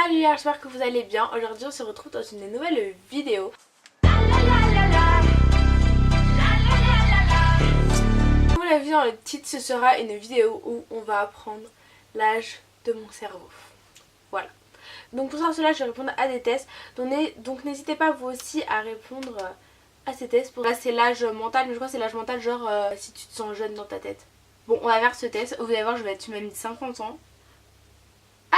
Salut, j'espère que vous allez bien. Aujourd'hui on se retrouve dans une nouvelle vidéo. Comme vous l'avez vu dans le titre, ce sera une vidéo où on va apprendre l'âge de mon cerveau. Voilà. Donc pour cela je vais répondre à des tests. Donc n'hésitez pas vous aussi à répondre à ces tests. Là c'est l'âge mental, mais je crois que c'est l'âge mental genre si tu te sens jeune dans ta tête. Bon, on va faire ce test. Vous allez voir, je vais être même 50 ans.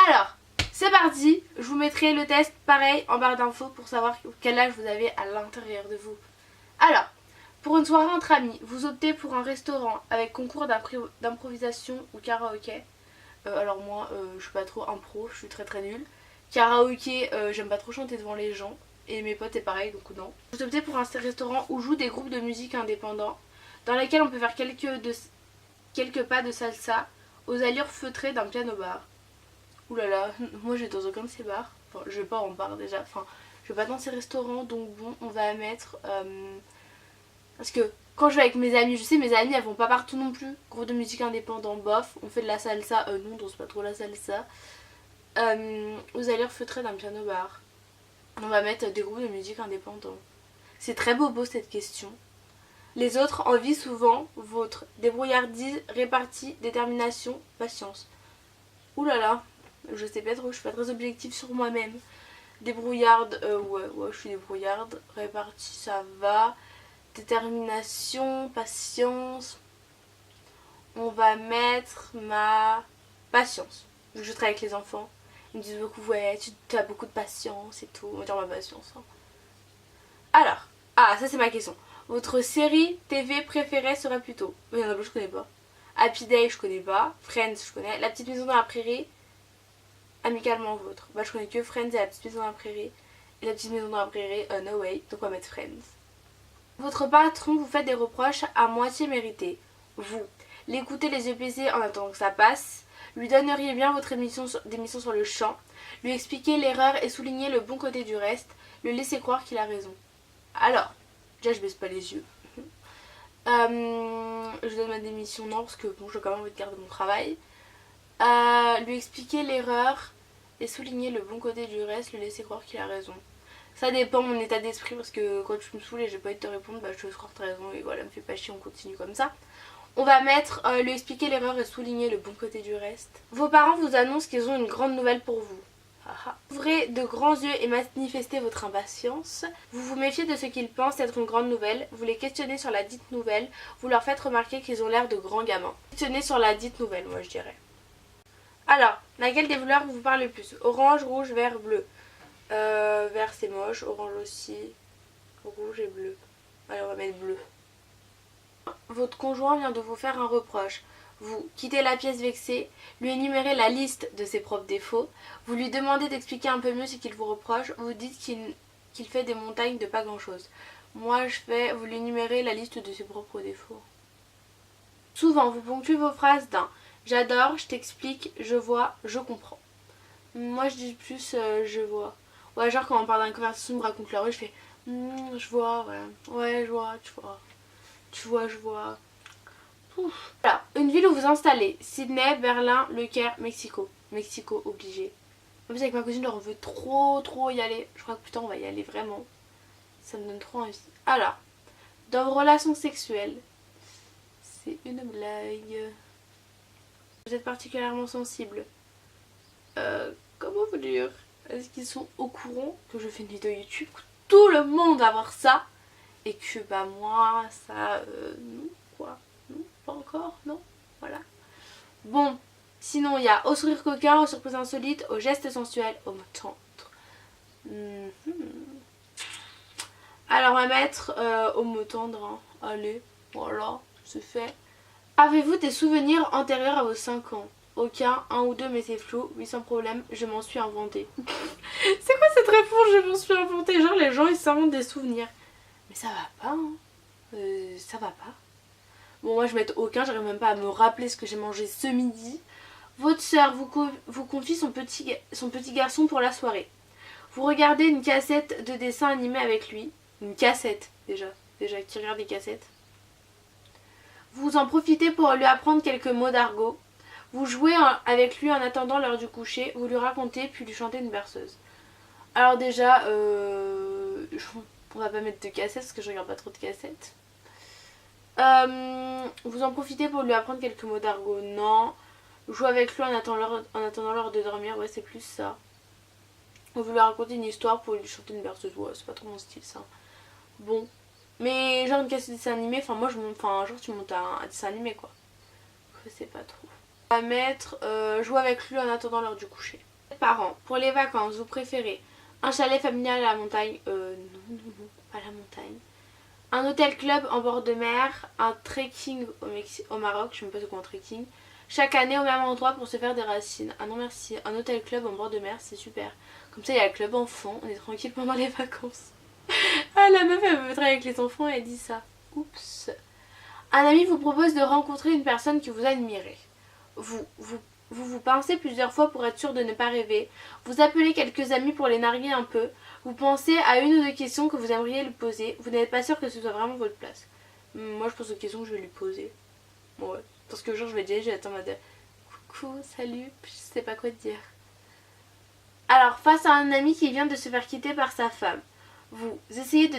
Alors, c'est parti. Je vous mettrai le test pareil en barre d'infos pour savoir quel âge vous avez à l'intérieur de vous. Alors, pour une soirée entre amis, vous optez pour un restaurant avec concours d'improvisation ou karaoké. Alors moi, je suis pas trop impro, je suis très nulle. Karaoké, j'aime pas trop chanter devant les gens. Et mes potes c'est pareil, donc non. Vous optez pour un restaurant où jouent des groupes de musique indépendants, dans lesquels on peut faire quelques pas de salsa aux allures feutrées d'un piano-bar. Ouh là là, moi je vais dans aucun de ces bars. Enfin, je vais pas en bar déjà. Enfin, je vais pas dans ces restaurants. Donc bon, on va mettre... Parce que quand je vais avec mes amis, je sais mes amis elles vont pas partout non plus. Groupe de musique indépendant, bof. On fait de la salsa. Non, on danse pas trop la salsa. Aux allures feutrées d'un piano-bar. On va mettre des groupes de musique indépendants. C'est très bobo cette question. Les autres envient souvent votre débrouillardise, répartie, détermination, patience. Ouh là là, je sais pas trop, je suis pas très objective sur moi-même. Débrouillarde, ouais, je suis débrouillarde. Répartie, ça va. Détermination, patience. On va mettre ma patience. Vu que je travaille avec les enfants, ils me disent beaucoup, ouais, tu as beaucoup de patience et tout. On va dire ma patience. Hein. Alors, ça c'est ma question. Votre série TV préférée serait plutôt... Il y en a plus, je connais pas. Happy Day, je connais pas. Friends, je connais. La petite maison dans la prairie, amicalement vôtre. Bah, je connais que Friends et la petite maison dans la prairie. Et la petite maison dans la prairie, no way. Donc on va mettre Friends. Votre patron vous fait des reproches à moitié mérités. Vous l'écoutez les yeux baissés en attendant que ça passe. Lui donneriez bien votre démission sur le champ. Lui expliquer l'erreur et souligner le bon côté du reste. Le laisser croire qu'il a raison. Alors, déjà je baisse pas les yeux. Je donne ma démission, non, parce que bon, j'ai quand même envie de garder mon travail. Lui expliquer l'erreur et souligner le bon côté du reste, le laisser croire qu'il a raison. Ça dépend de mon état d'esprit, parce que quand tu me saoules et j'ai pas envie de te répondre, bah je te croire que t'as raison et voilà, me fais pas chier, on continue comme ça. On va mettre lui expliquer l'erreur et souligner le bon côté du reste. Vos parents vous annoncent qu'ils ont une grande nouvelle pour vous. Ouvrez de grands yeux et manifestez votre impatience. Vous vous méfiez de ce qu'ils pensent être une grande nouvelle. Vous les questionnez sur la dite nouvelle. Vous leur faites remarquer qu'ils ont l'air de grands gamins. Questionnez sur la dite nouvelle, moi je dirais. Alors, laquelle des couleurs vous parle le plus? Orange, rouge, vert, bleu. Vert c'est moche, orange aussi. Rouge et bleu. Allez, on va mettre bleu. Votre conjoint vient de vous faire un reproche. Vous quittez la pièce vexée, lui énumérez la liste de ses propres défauts, vous lui demandez d'expliquer un peu mieux ce qu'il vous reproche, vous dites qu'il fait des montagnes de pas grand chose. Moi je fais, vous lui énumérez la liste de ses propres défauts. Souvent vous ponctuez vos phrases d'un j'adore, je t'explique, je vois, je comprends. Moi je dis plus je vois. Ouais, genre quand on parle d'une conversation, me raconte la rue, je fais je vois, ouais, je vois, tu vois, je vois. Ouf. Voilà, une ville où vous installez, Sydney, Berlin, Le Caire, Mexico. Mexico obligé. En plus avec ma cousine on veut trop y aller. Je crois que plus tard on va y aller vraiment. Ça me donne trop envie. Alors, dans vos relations sexuelles, c'est une blague. Vous êtes particulièrement sensible. Comment vous dire? Est-ce qu'ils sont au courant que je fais une vidéo YouTube? Tout le monde va voir ça. Et que bah moi, ça, non quoi. Non, pas encore, non, voilà. Bon, sinon il y a au sourire coquin, aux surprises insolites, aux gestes sensuels, aux mots tendres. Alors on va mettre aux mots tendres, hein. Allez, voilà, c'est fait. Avez-vous des souvenirs antérieurs à vos 5 ans? Aucun, un ou deux, mais c'est flou. Oui, sans problème, je m'en suis inventé. C'est quoi cette réponse? Je m'en suis inventé. Genre les gens ils s'inventent des souvenirs. Mais ça va pas, hein. Ça va pas. Bon, moi je mets aucun, j'arrive même pas à me rappeler ce que j'ai mangé ce midi. Votre soeur vous confie son petit garçon pour la soirée. Vous regardez une cassette de dessin animé avec lui. Une cassette, déjà qui regarde des cassettes. Vous en profitez pour lui apprendre quelques mots d'argot. Vous jouez avec lui en attendant l'heure du coucher, vous lui racontez puis lui chantez une berceuse. Alors déjà, on va pas mettre de cassettes parce que je regarde pas trop de cassettes. Vous en profitez pour lui apprendre quelques mots d'argot. Non. Jouer avec lui en attendant l'heure de dormir. Ouais, c'est plus ça. Vous lui raconter une histoire pour lui chanter une berceuse. Ouais, c'est pas trop mon style ça. Bon. Mais genre une cassette de dessin animé. Enfin, moi, genre tu montes un dessin animé quoi. Je sais pas trop. On va mettre jouer avec lui en attendant l'heure du coucher. Parents, pour les vacances, vous préférez un chalet familial à la montagne. Non, pas la montagne. Un hôtel club en bord de mer, un trekking au Maroc, je sais même pas ce qu'est un trekking. Chaque année au même endroit pour se faire des racines. Ah non merci, un hôtel club en bord de mer c'est super. Comme ça il y a le club enfant, on est tranquille pendant les vacances. Ah la meuf elle veut travailler avec les enfants et elle dit ça. Oups. Un ami vous propose de rencontrer une personne que vous admirez. Vous pincez plusieurs fois pour être sûr de ne pas rêver. Vous appelez quelques amis pour les narguer un peu. Vous pensez à une ou deux questions que vous aimeriez lui poser. Vous n'êtes pas sûr que ce soit vraiment votre place. Moi je pense aux questions que je vais lui poser. Ouais. Parce que genre je vais dire, je vais être en mode coucou, salut, je sais pas quoi te dire. Alors face à un ami qui vient de se faire quitter par sa femme. Vous essayez de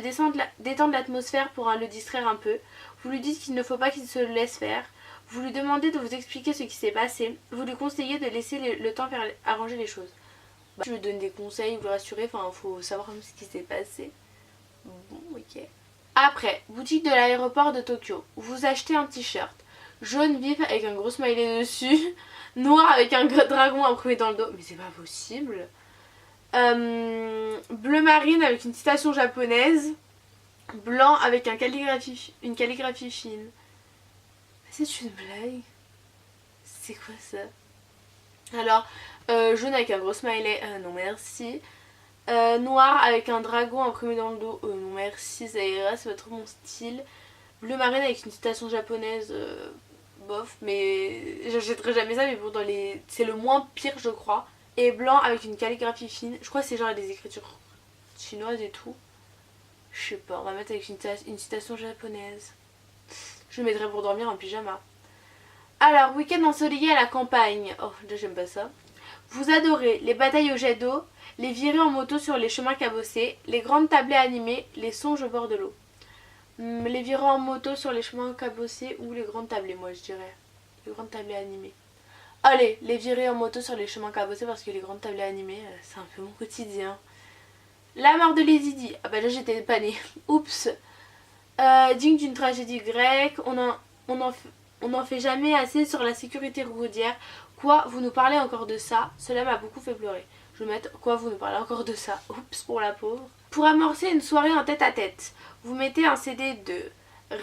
détendre l'atmosphère pour le distraire un peu. Vous lui dites qu'il ne faut pas qu'il se laisse faire. Vous lui demandez de vous expliquer ce qui s'est passé. Vous lui conseillez de laisser le temps faire arranger les choses. Je lui donne des conseils, vous le rassurer, enfin il faut savoir ce qui s'est passé. Bon, ok. Après, boutique de l'aéroport de Tokyo. Vous achetez un t-shirt jaune vif avec un gros smiley dessus, noir avec un dragon imprimé dans le dos. Mais c'est pas possible. Bleu marine avec une citation japonaise. Blanc avec une calligraphie fine. C'est une blague? C'est quoi ça? Alors, jaune avec un gros smiley, non merci. Noir avec un dragon imprimé dans le dos, non merci, ça ira, c'est pas trop mon style. Bleu marine avec une citation japonaise, bof, mais j'achèterai jamais ça, mais bon, c'est le moins pire je crois. Et blanc avec une calligraphie fine, je crois que c'est genre des écritures chinoises et tout. Je sais pas, on va mettre avec une citation japonaise. Je le mettrai pour dormir en pyjama. Alors, week-end ensoleillé à la campagne. Oh, déjà j'aime pas ça. Vous adorez les batailles au jet d'eau, les virées en moto sur les chemins cabossés, les grandes tablées animées, les songes au bord de l'eau. Les virées en moto sur les chemins cabossés ou les grandes tablées, moi je dirais. Les grandes tablées animées. Allez, les virées en moto sur les chemins cabossés parce que les grandes tablées animées, c'est un peu mon quotidien. La mort de Lady Di. Ah bah là j'étais pas née. Oups. Digne d'une tragédie grecque. On n'en fait jamais assez sur la sécurité routière. Quoi, vous nous parlez encore de ça? Cela m'a beaucoup fait pleurer. Je vais mettre quoi, vous nous parlez encore de ça? Oups pour la pauvre. Pour amorcer une soirée en tête à tête, vous mettez un CD de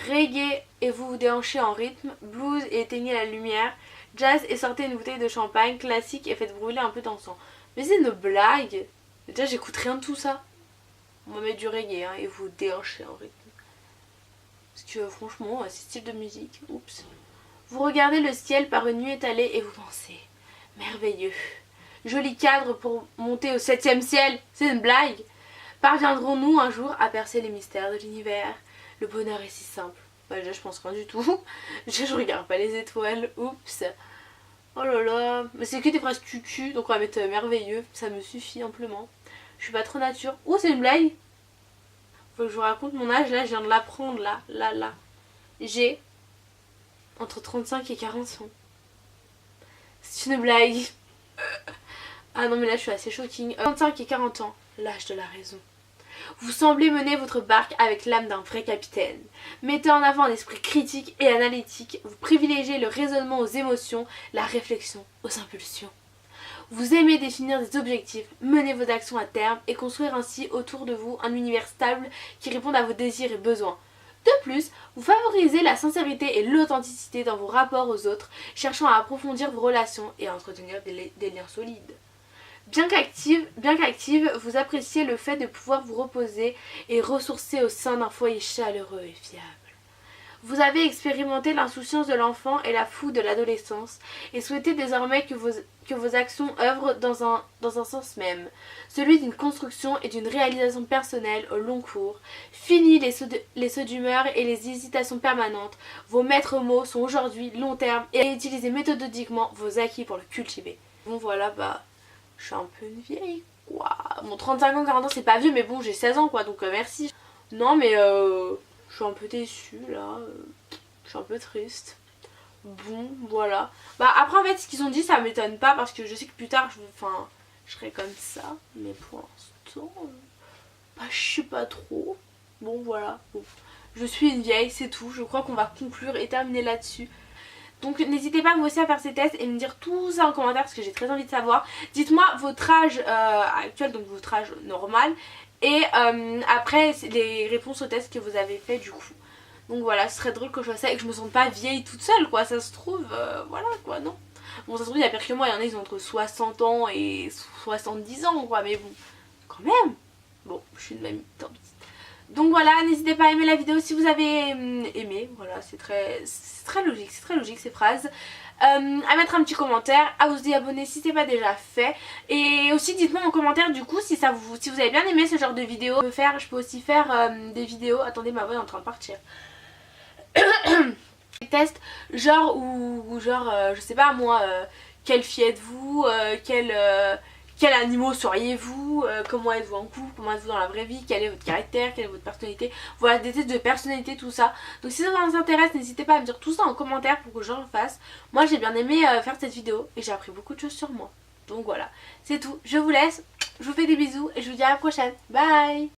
reggae et vous vous déhanchez en rythme, blues et éteignez la lumière, jazz et sortez une bouteille de champagne, classique et faites brûler un peu d'encens. Mais c'est une blague. Déjà j'écoute rien de tout ça. On va mettre du reggae hein, et vous déhanchez en rythme. Parce que franchement, c'est style de musique. Oups. Vous regardez le ciel par une nuit étalée et vous pensez merveilleux. Joli cadre pour monter au 7e ciel. C'est une blague. Parviendrons-nous un jour à percer les mystères de l'univers? Le bonheur est si simple. Bah déjà je pense rien du tout. Je regarde pas les étoiles. Oups. Oh là là. Mais c'est que des phrases cucu. Donc on va mettre merveilleux. Ça me suffit amplement. Je suis pas trop nature. Oh c'est une blague. Faut que je vous raconte mon âge. Là je viens de l'apprendre. Là. J'ai entre 35 et 40 ans. C'est une blague. Ah non mais là je suis assez shocking. 35 et 40 ans. L'âge de la raison. Vous semblez mener votre barque avec l'âme d'un vrai capitaine. Mettez en avant un esprit critique et analytique. Vous privilégiez le raisonnement aux émotions, la réflexion aux impulsions. Vous aimez définir des objectifs, mener vos actions à terme et construire ainsi autour de vous un univers stable qui réponde à vos désirs et besoins. De plus, vous favorisez la sincérité et l'authenticité dans vos rapports aux autres, cherchant à approfondir vos relations et à entretenir des liens solides. Bien qu'active, vous appréciez le fait de pouvoir vous reposer et ressourcer au sein d'un foyer chaleureux et fiable. Vous avez expérimenté l'insouciance de l'enfant et la fougue de l'adolescence et souhaitez désormais que vos actions œuvrent dans un sens même, celui d'une construction et d'une réalisation personnelle au long cours. Fini les sauts d'humeur et les hésitations permanentes. Vos maîtres mots sont aujourd'hui long terme et utilisez méthodiquement vos acquis pour le cultiver. Bon voilà, bah je suis un peu une vieille quoi. Bon, 35 ans, 40 ans c'est pas vieux, mais bon j'ai 16 ans quoi, donc merci. Non mais je suis un peu déçue là, je suis un peu triste. Bon voilà. Bah après en fait ce qu'ils ont dit ça m'étonne pas parce que je sais que plus tard je serai comme ça. Mais pour l'instant, bah je sais pas trop. Bon voilà. Bon. Je suis une vieille, c'est tout. Je crois qu'on va conclure et terminer là-dessus. Donc n'hésitez pas vous aussi à faire ces tests et me dire tout ça en commentaire parce que j'ai très envie de savoir. Dites-moi votre âge actuel, donc votre âge normal. Et après les réponses aux tests que vous avez fait du coup. Donc voilà, ce serait drôle que je fasse ça et que je me sente pas vieille toute seule quoi, ça se trouve, voilà quoi, non. Bon ça se trouve il y a pire que moi, il y en a ils ont entre 60 ans et 70 ans quoi, mais bon, quand même. Bon, je suis de même, tant pis. Donc voilà, n'hésitez pas à aimer la vidéo si vous avez aimé, voilà, c'est très logique ces phrases. À mettre un petit commentaire, à vous y abonner si c'est pas déjà fait. Et aussi dites-moi en commentaire du coup si vous avez bien aimé ce genre de vidéo. Je peux aussi faire des vidéos, attendez ma voix est en train de partir. Des tests genre ou genre je sais pas moi, quelle fille êtes-vous, quel animaux seriez-vous, comment êtes-vous en couple, comment êtes-vous dans la vraie vie, quel est votre caractère, quelle est votre personnalité. Voilà, des tests de personnalité, tout ça. Donc si ça vous intéresse, n'hésitez pas à me dire tout ça en commentaire pour que j'en fasse. Moi j'ai bien aimé faire cette vidéo et j'ai appris beaucoup de choses sur moi. Donc voilà, c'est tout, je vous laisse, je vous fais des bisous et je vous dis à la prochaine. Bye.